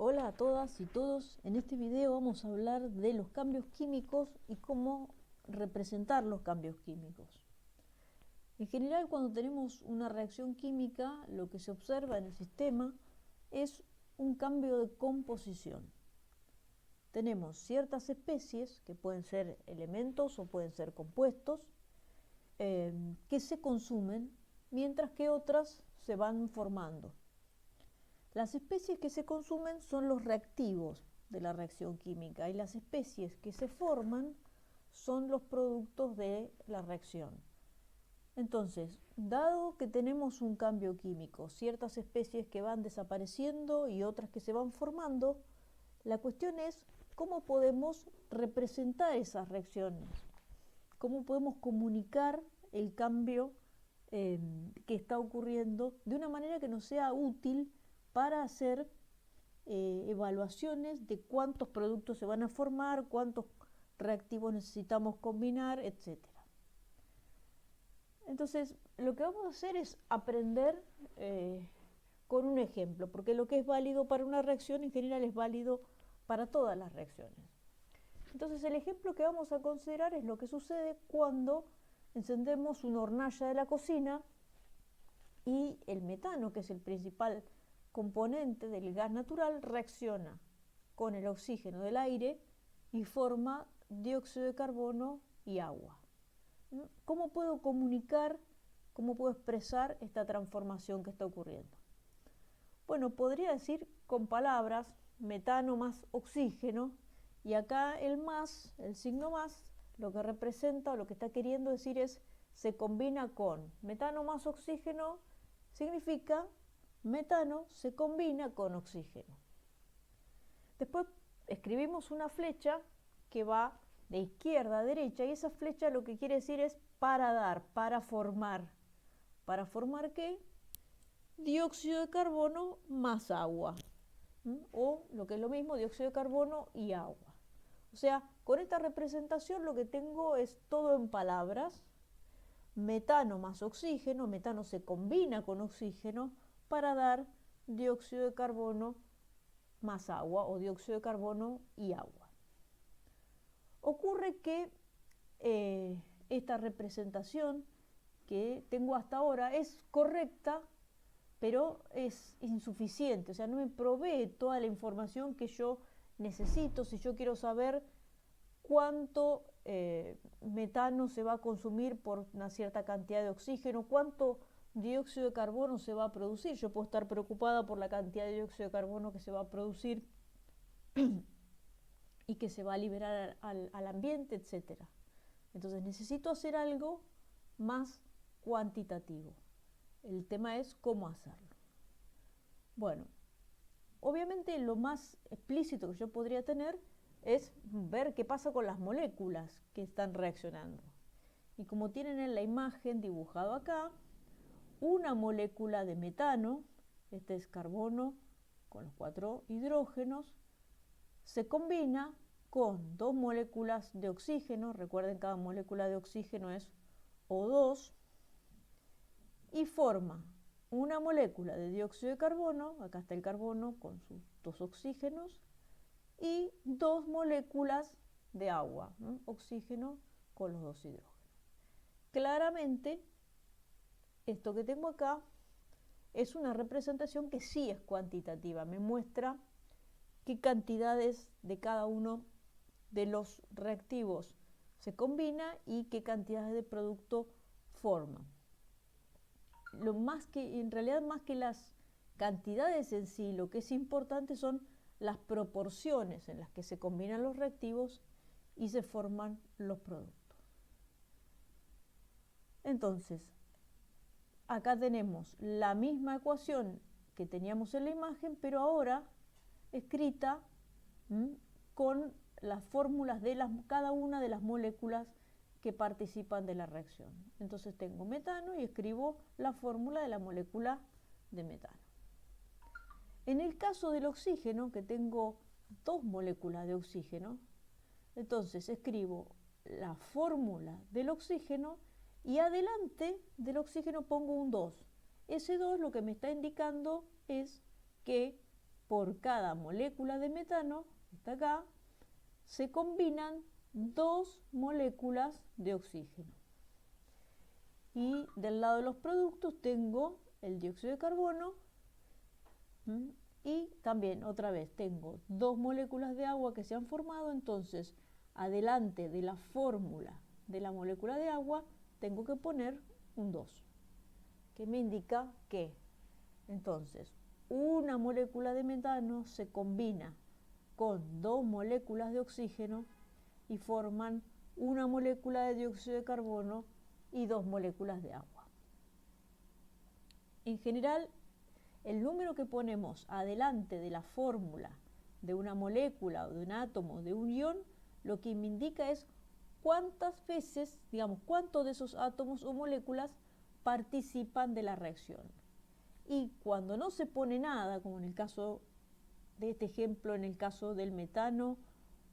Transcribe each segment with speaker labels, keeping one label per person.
Speaker 1: Hola a todas y todos. En este video vamos a hablar de los cambios químicos y cómo representar los cambios químicos. En general, cuando tenemos una reacción química, lo que se observa en el sistema es un cambio de composición. Tenemos ciertas especies, que pueden ser elementos o pueden ser compuestos, que se consumen, mientras que otras se van formando. Las especies que se consumen son los reactivos de la reacción química y las especies que se forman son los productos de la reacción. Entonces, dado que tenemos un cambio químico, ciertas especies que van desapareciendo y otras que se van formando, la cuestión es cómo podemos representar esas reacciones, cómo podemos comunicar el cambio que está ocurriendo de una manera que nos sea útil para hacer evaluaciones de cuántos productos se van a formar, cuántos reactivos necesitamos combinar, etc. Entonces, lo que vamos a hacer es aprender con un ejemplo, porque lo que es válido para una reacción en general es válido para todas las reacciones. Entonces, el ejemplo que vamos a considerar es lo que sucede cuando encendemos una hornalla de la cocina y el metano, que es el principal componente del gas natural, reacciona con el oxígeno del aire y forma dióxido de carbono y agua. ¿Cómo puedo comunicar, cómo puedo expresar esta transformación que está ocurriendo? Bueno, podría decir con palabras metano más oxígeno, y acá el más, el signo más, lo que representa o lo que está queriendo decir es se combina con metano más oxígeno, significa metano se combina con oxígeno. Después escribimos una flecha que va de izquierda a derecha y esa flecha lo que quiere decir es para dar, para formar. ¿Para formar qué? Dióxido de carbono más agua. O lo que es lo mismo, dióxido de carbono y agua. O sea, con esta representación lo que tengo es todo en palabras. Metano más oxígeno, metano se combina con oxígeno para dar dióxido de carbono más agua o dióxido de carbono y agua. Ocurre que esta representación que tengo hasta ahora es correcta, pero es insuficiente, o sea, no me provee toda la información que yo necesito si yo quiero saber cuánto metano se va a consumir por una cierta cantidad de oxígeno, cuánto dióxido de carbono se va a producir. Yo puedo estar preocupada por la cantidad de dióxido de carbono que se va a producir y que se va a liberar al ambiente, etc. Entonces necesito hacer algo más cuantitativo. El tema es cómo hacerlo. Bueno, obviamente lo más explícito que yo podría tener es ver qué pasa con las moléculas que están reaccionando. Y como tienen en la imagen dibujado acá, una molécula de metano, este es carbono con los 4 hidrógenos, se combina con 2 moléculas de oxígeno, recuerden cada molécula de oxígeno es O2, y forma una molécula de dióxido de carbono, acá está el carbono con sus 2 oxígenos, y 2 moléculas de agua, ¿no? Oxígeno con los 2 hidrógenos. Claramente, esto que tengo acá es una representación que sí es cuantitativa, me muestra qué cantidades de cada uno de los reactivos se combina y qué cantidades de producto forman. En realidad, más que las cantidades en sí, lo que es importante son las proporciones en las que se combinan los reactivos y se forman los productos. Entonces, acá tenemos la misma ecuación que teníamos en la imagen, pero ahora escrita con las fórmulas de cada una de las moléculas que participan de la reacción. Entonces tengo metano y escribo la fórmula de la molécula de metano. En el caso del oxígeno, que tengo 2 moléculas de oxígeno, entonces escribo la fórmula del oxígeno y adelante del oxígeno pongo un 2. Ese 2 lo que me está indicando es que por cada molécula de metano, que está acá, se combinan 2 moléculas de oxígeno. Y del lado de los productos tengo el dióxido de carbono y también otra vez tengo 2 moléculas de agua que se han formado. Entonces adelante de la fórmula de la molécula de agua tengo que poner un 2, que me indica que entonces una molécula de metano se combina con 2 moléculas de oxígeno y forman una molécula de dióxido de carbono y 2 moléculas de agua. En general, el número que ponemos adelante de la fórmula de una molécula o de un átomo, de un ion, lo que me indica es cuántas veces, digamos, cuántos de esos átomos o moléculas participan de la reacción. Y cuando no se pone nada, como en el caso de este ejemplo, en el caso del metano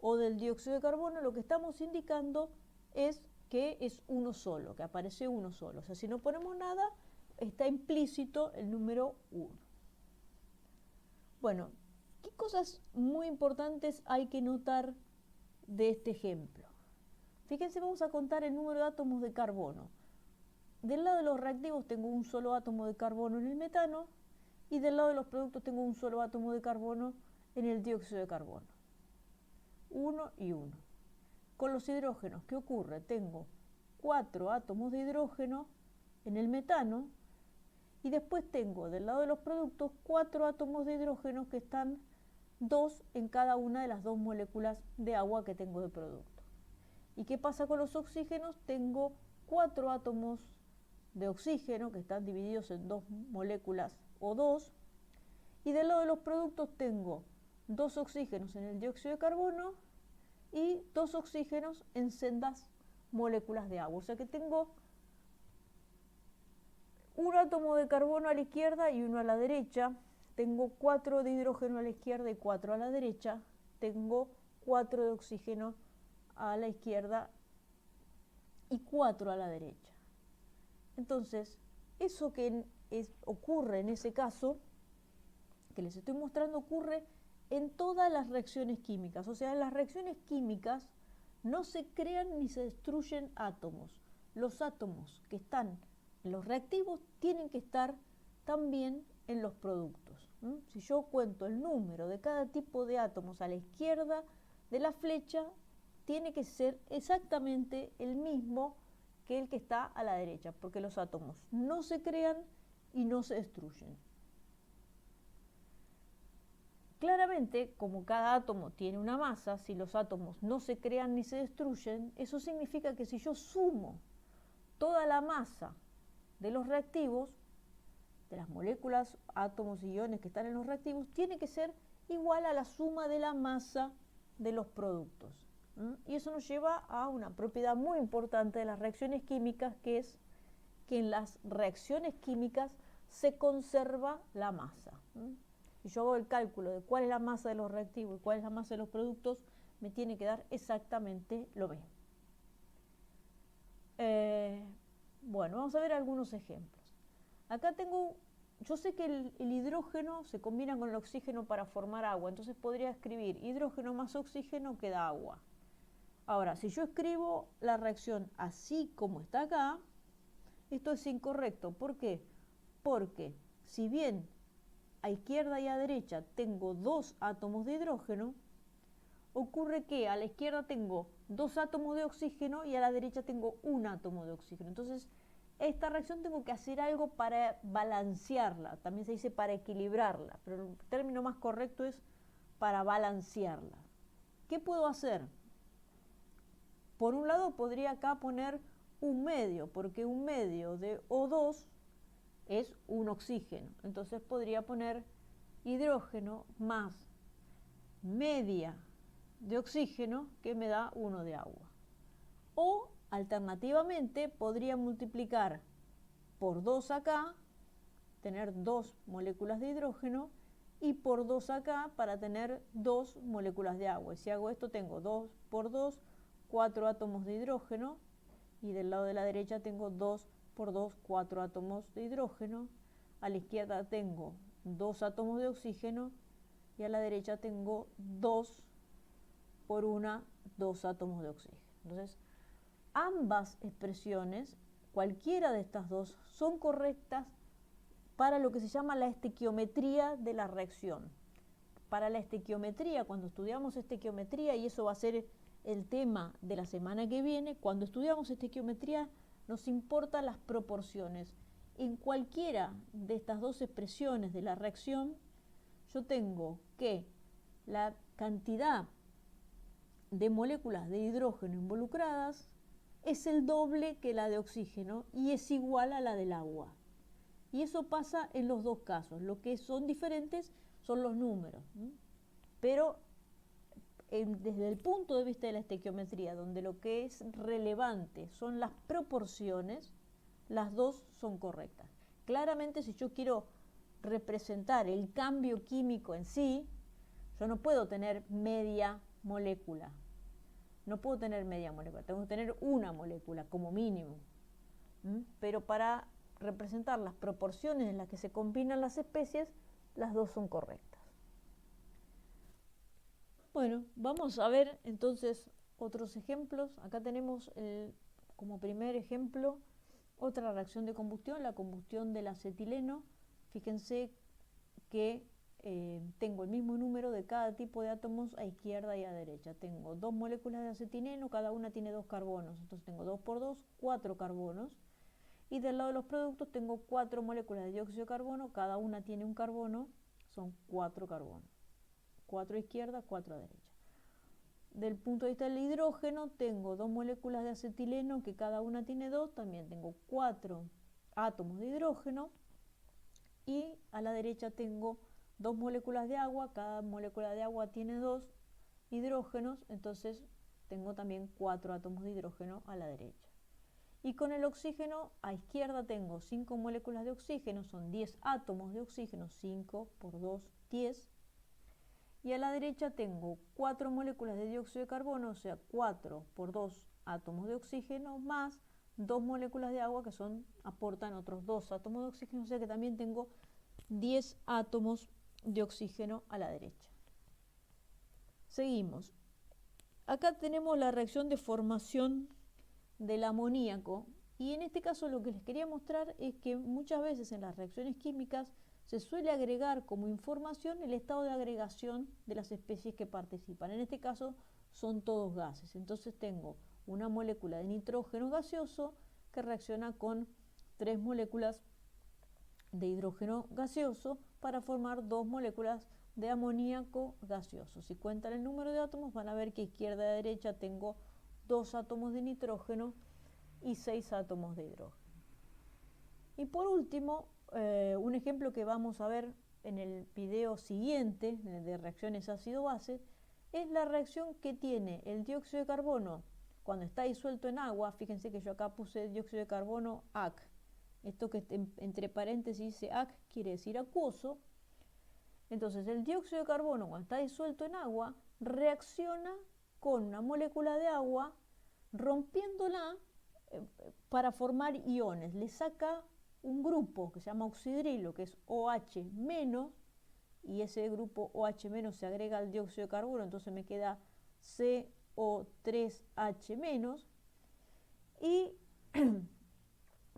Speaker 1: o del dióxido de carbono, lo que estamos indicando es que es uno solo, que aparece uno solo. O sea, si no ponemos nada, está implícito el número 1. Bueno, ¿qué cosas muy importantes hay que notar de este ejemplo? Fíjense, vamos a contar el número de átomos de carbono. Del lado de los reactivos tengo un solo átomo de carbono en el metano y del lado de los productos tengo un solo átomo de carbono en el dióxido de carbono. 1 y 1. Con los hidrógenos, ¿qué ocurre? Tengo 4 átomos de hidrógeno en el metano y después tengo del lado de los productos 4 átomos de hidrógeno que están 2 en cada una de las 2 moléculas de agua que tengo de producto. ¿Y qué pasa con los oxígenos? Tengo 4 átomos de oxígeno que están divididos en 2 moléculas O2 y del lado de los productos tengo 2 oxígenos en el dióxido de carbono y 2 oxígenos en sendas moléculas de agua. O sea que tengo un átomo de carbono a la izquierda y uno a la derecha. Tengo 4 de hidrógeno a la izquierda y 4 a la derecha. Tengo 4 de oxígeno a la izquierda y 4 a la derecha. Entonces, eso que ocurre en ese caso, que les estoy mostrando, ocurre en todas las reacciones químicas. O sea, en las reacciones químicas no se crean ni se destruyen átomos. Los átomos que están en los reactivos tienen que estar también en los productos. Si yo cuento el número de cada tipo de átomos a la izquierda de la flecha, tiene que ser exactamente el mismo que el que está a la derecha, porque los átomos no se crean y no se destruyen. Claramente, como cada átomo tiene una masa, si los átomos no se crean ni se destruyen, eso significa que si yo sumo toda la masa de los reactivos, de las moléculas, átomos y iones que están en los reactivos, tiene que ser igual a la suma de la masa de los productos. Y eso nos lleva a una propiedad muy importante de las reacciones químicas, que es que en las reacciones químicas se conserva la masa. Si yo hago el cálculo de cuál es la masa de los reactivos y cuál es la masa de los productos, me tiene que dar exactamente lo mismo. Bueno, vamos a ver algunos ejemplos. Acá tengo, yo sé que el hidrógeno se combina con el oxígeno para formar agua, entonces podría escribir hidrógeno más oxígeno queda agua. Ahora, si yo escribo la reacción así como está acá, esto es incorrecto. ¿Por qué? Porque si bien a izquierda y a derecha tengo 2 átomos de hidrógeno, ocurre que a la izquierda tengo 2 átomos de oxígeno y a la derecha tengo 1 átomo de oxígeno. Entonces, esta reacción tengo que hacer algo para balancearla. También se dice para equilibrarla, pero el término más correcto es para balancearla. ¿Qué puedo hacer? Por un lado podría acá poner un medio, porque un medio de O2 es un oxígeno. Entonces podría poner hidrógeno más media de oxígeno que me da 1 de agua. O alternativamente podría multiplicar por 2 acá, tener 2 moléculas de hidrógeno, y por 2 acá para tener 2 moléculas de agua. Y si hago esto tengo 2 por 2, 4 átomos de hidrógeno, y del lado de la derecha tengo 2 por 2, 4 átomos de hidrógeno. A la izquierda tengo 2 átomos de oxígeno y a la derecha tengo 2 por 1, 2 átomos de oxígeno. Entonces, ambas expresiones, cualquiera de estas dos, son correctas para lo que se llama la estequiometría de la reacción. Para la estequiometría, cuando estudiamos estequiometría, y eso va a ser el tema de la semana que viene, cuando estudiamos estequiometría nos importan las proporciones. En cualquiera de estas dos expresiones de la reacción, yo tengo que la cantidad de moléculas de hidrógeno involucradas es el doble que la de oxígeno y es igual a la del agua. Y eso pasa en los dos casos. Lo que son diferentes son los números. Pero desde el punto de vista de la estequiometría, donde lo que es relevante son las proporciones, las dos son correctas. Claramente, si yo quiero representar el cambio químico en sí, yo no puedo tener media molécula. No puedo tener media molécula, tengo que tener una molécula como mínimo. Pero para representar las proporciones en las que se combinan las especies, las dos son correctas. Bueno, vamos a ver entonces otros ejemplos. Acá tenemos como primer ejemplo otra reacción de combustión, la combustión del acetileno. Fíjense que tengo el mismo número de cada tipo de átomos a izquierda y a derecha. Tengo 2 moléculas de acetileno, cada una tiene 2 carbonos. Entonces tengo 2 por 2, 4 carbonos. Y del lado de los productos tengo 4 moléculas de dióxido de carbono, cada una tiene un carbono, son 4 carbonos. 4 a izquierda, 4 a derecha. Del punto de vista del hidrógeno, tengo 2 moléculas de acetileno, que cada una tiene 2, también tengo 4 átomos de hidrógeno. Y a la derecha tengo 2 moléculas de agua, cada molécula de agua tiene 2 hidrógenos, entonces tengo también 4 átomos de hidrógeno a la derecha. Y con el oxígeno, a izquierda tengo 5 moléculas de oxígeno, son 10 átomos de oxígeno, 5 por 2, 10. Y a la derecha tengo 4 moléculas de dióxido de carbono, o sea, 4 por 2 átomos de oxígeno, más 2 moléculas de agua que aportan otros 2 átomos de oxígeno, o sea que también tengo 10 átomos de oxígeno a la derecha. Seguimos. Acá tenemos la reacción de formación del amoníaco, y en este caso lo que les quería mostrar es que muchas veces en las reacciones químicas se suele agregar como información el estado de agregación de las especies que participan. En este caso son todos gases. Entonces tengo una molécula de nitrógeno gaseoso que reacciona con 3 moléculas de hidrógeno gaseoso para formar 2 moléculas de amoníaco gaseoso. Si cuentan el número de átomos van a ver que izquierda y derecha tengo 2 átomos de nitrógeno y 6 átomos de hidrógeno. Y por último, un ejemplo que vamos a ver en el video siguiente de reacciones ácido-base es la reacción que tiene el dióxido de carbono cuando está disuelto en agua. Fíjense que yo acá puse dióxido de carbono AC. Esto que entre paréntesis dice AC quiere decir acuoso. Entonces el dióxido de carbono cuando está disuelto en agua reacciona con una molécula de agua rompiéndola para formar iones. Le saca un grupo que se llama oxidrilo, que es OH-, y ese grupo OH- se agrega al dióxido de carbono, entonces me queda CO3H-, y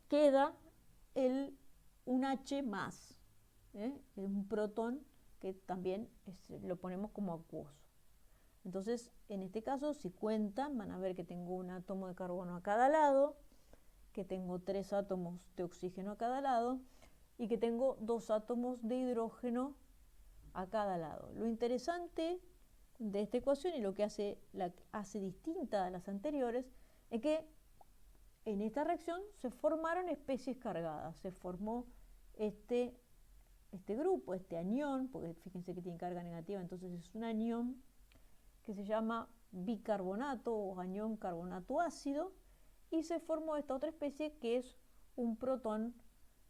Speaker 1: queda un H+, un protón que también lo ponemos como acuoso. Entonces, en este caso, si cuentan, van a ver que tengo un átomo de carbono a cada lado, que tengo 3 átomos de oxígeno a cada lado y que tengo 2 átomos de hidrógeno a cada lado. Lo interesante de esta ecuación y lo que hace distinta a las anteriores es que en esta reacción se formaron especies cargadas. Se formó este grupo, este anión, porque fíjense que tiene carga negativa, entonces es un anión que se llama bicarbonato o anión carbonato ácido, y se formó esta otra especie que es un protón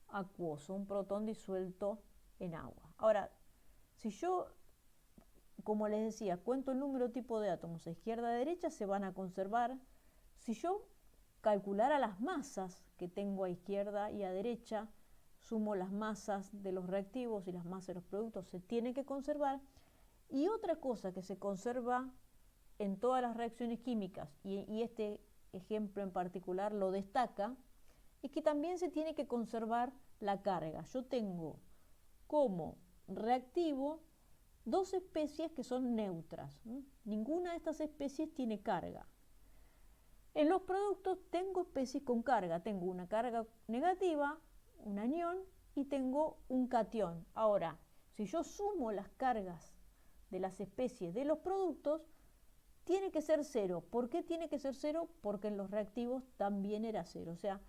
Speaker 1: acuoso, un protón disuelto en agua. Ahora, si yo, como les decía, cuento el número tipo de átomos a izquierda y a derecha, se van a conservar. Si yo calculara las masas que tengo a izquierda y a derecha, sumo las masas de los reactivos y las masas de los productos, se tiene que conservar. Y otra cosa que se conserva en todas las reacciones químicas, y este ejemplo en particular lo destaca, es que también se tiene que conservar la carga. Yo tengo como reactivo dos especies que son neutras. Ninguna de estas especies tiene carga. En los productos tengo especies con carga. Tengo una carga negativa, un anión, y tengo un catión. Ahora, si yo sumo las cargas de las especies de los productos, tiene que ser cero. ¿Por qué tiene que ser cero? Porque en los reactivos también era cero. O sea,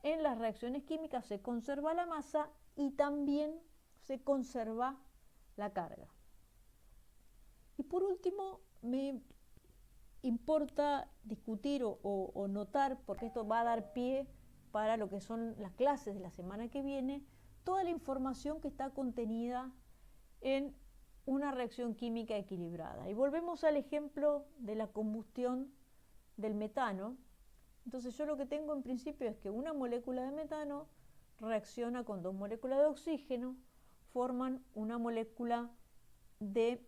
Speaker 1: en las reacciones químicas se conserva la masa y también se conserva la carga. Y por último, me importa discutir o notar, porque esto va a dar pie para lo que son las clases de la semana que viene, toda la información que está contenida en una reacción química equilibrada. Y volvemos al ejemplo de la combustión del metano. Entonces yo lo que tengo en principio es que una molécula de metano reacciona con dos moléculas de oxígeno, forman una molécula de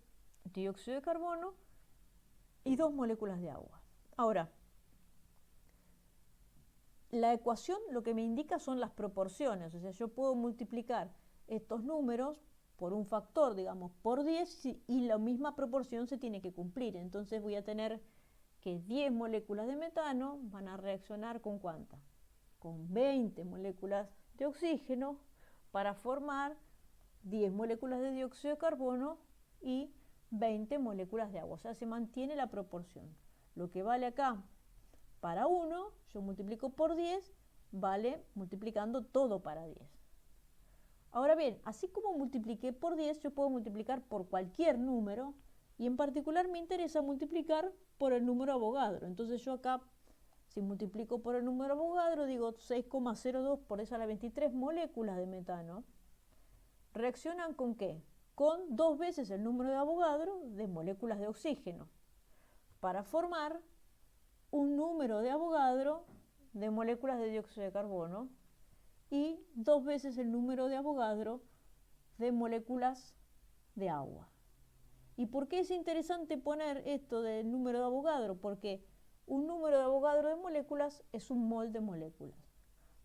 Speaker 1: dióxido de carbono y dos moléculas de agua. Ahora, la ecuación lo que me indica son las proporciones, o sea, yo puedo multiplicar estos números por un factor, digamos, por 10, y la misma proporción se tiene que cumplir. Entonces voy a tener que 10 moléculas de metano van a reaccionar con ¿cuántas? Con 20 moléculas de oxígeno para formar 10 moléculas de dióxido de carbono y 20 moléculas de agua. O sea, se mantiene la proporción. Lo que vale acá para 1, yo multiplico por 10, vale multiplicando todo para 10. Ahora bien, así como multipliqué por 10, yo puedo multiplicar por cualquier número, y en particular me interesa multiplicar por el número Avogadro. Entonces yo acá, si multiplico por el número Avogadro, digo 6,02 por esa a la 23 moléculas de metano. ¿Reaccionan con qué? Con 2 veces el número de Avogadro de moléculas de oxígeno, para formar un número de Avogadro de moléculas de dióxido de carbono y 2 veces el número de Avogadro de moléculas de agua. ¿Y por qué es interesante poner esto del número de Avogadro? Porque un número de Avogadro de moléculas es un mol de moléculas.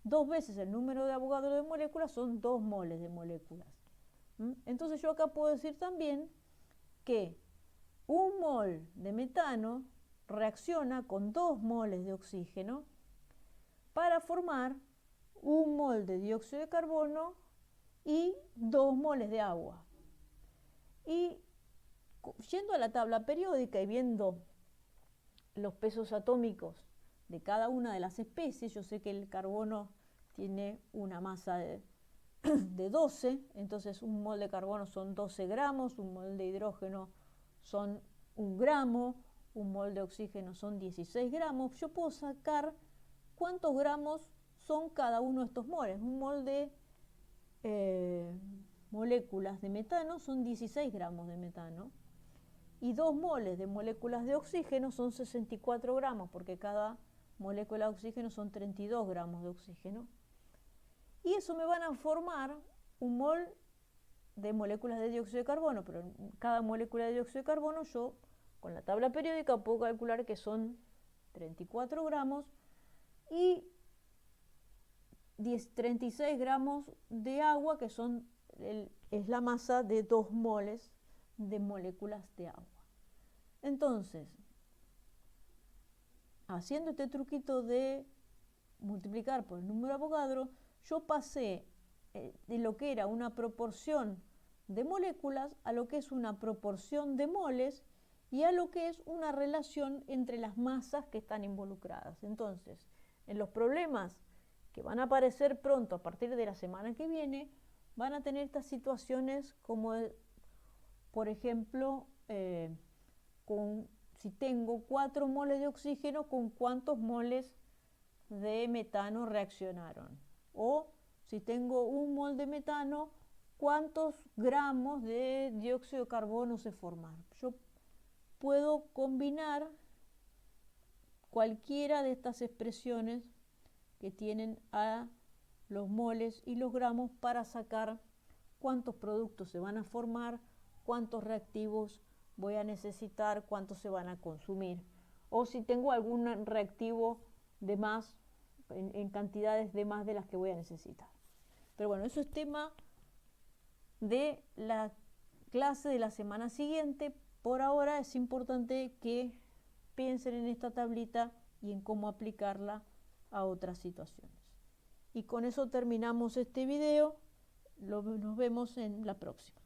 Speaker 1: 2 veces el número de Avogadro de moléculas son 2 moles de moléculas. Entonces yo acá puedo decir también que un mol de metano reacciona con 2 moles de oxígeno para formar un mol de dióxido de carbono y 2 moles de agua. Y yendo a la tabla periódica y viendo los pesos atómicos de cada una de las especies, yo sé que el carbono tiene una masa de 12, entonces un mol de carbono son 12 gramos, un mol de hidrógeno son 1 gramo, un mol de oxígeno son 16 gramos. Yo puedo sacar cuántos gramos son cada uno de estos moles. Un mol de moléculas de metano son 16 gramos de metano, y 2 moles de moléculas de oxígeno son 64 gramos, porque cada molécula de oxígeno son 32 gramos de oxígeno. Y eso me van a formar un mol de moléculas de dióxido de carbono, pero en cada molécula de dióxido de carbono yo, con la tabla periódica, puedo calcular que son 34 gramos y 36 gramos de agua, que es la masa de 2 moles de moléculas de agua. Entonces, haciendo este truquito de multiplicar por el número de Avogadro, yo pasé de lo que era una proporción de moléculas a lo que es una proporción de moles y a lo que es una relación entre las masas que están involucradas. Entonces, en los problemas que van a aparecer pronto a partir de la semana que viene, van a tener estas situaciones como, por ejemplo, si tengo 4 moles de oxígeno, ¿con cuántos moles de metano reaccionaron? O si tengo 1 mol de metano, ¿cuántos gramos de dióxido de carbono se formaron? Yo puedo combinar cualquiera de estas expresiones que tienen a los moles y los gramos para sacar cuántos productos se van a formar, cuántos reactivos voy a necesitar, cuántos se van a consumir, o si tengo algún reactivo de más, en cantidades de más de las que voy a necesitar. Pero bueno, eso es tema de la clase de la semana siguiente. Por ahora es importante que piensen en esta tablita y en cómo aplicarla a otras situaciones. Y con eso terminamos este video. Nos vemos en la próxima.